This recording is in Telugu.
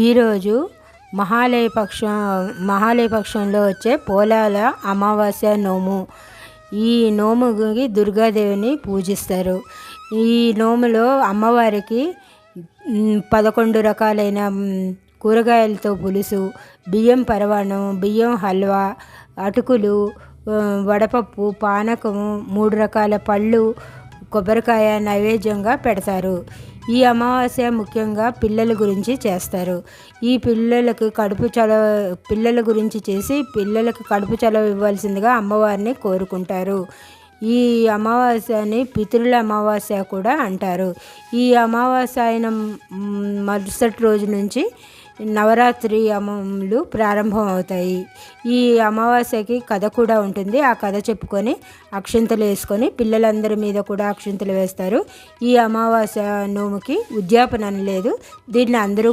ఈరోజు మహాలయపక్షంలో వచ్చే పోలాల అమావాస్య నోము. ఈ నోముకి దుర్గాదేవిని పూజిస్తారు. ఈ నోములో అమ్మవారికి 11 రకాలైన కూరగాయలతో పులుసు, బియ్యం పరవాణం, బియ్యం హల్వా, అటుకులు, వడపప్పు, పానకము, 3 రకాల పళ్ళు, కొబ్బరికాయ నైవేద్యంగా పెడతారు. ఈ అమావాస్య ముఖ్యంగా పిల్లల గురించి చేస్తారు. ఈ పిల్లల గురించి చేసి పిల్లలకు కడుపు చలవ ఇవ్వాల్సిందిగా అమ్మవారిని కోరుకుంటారు. ఈ అమావాస్యని పితృల అమావాస్య కూడా అంటారు. ఈ అమావాస్య అయిన మరుసటి రోజు నుంచి నవరాత్రి అమలు ప్రారంభం అవుతాయి. ఈ అమావాస్యకి కథ కూడా ఉంటుంది. ఆ కథ చెప్పుకొని అక్షింతలు వేసుకొని పిల్లలందరి మీద కూడా అక్షింతలు వేస్తారు. ఈ అమావాస్య నోముకి ఉద్యాపన లేదు. దీన్ని అందరూ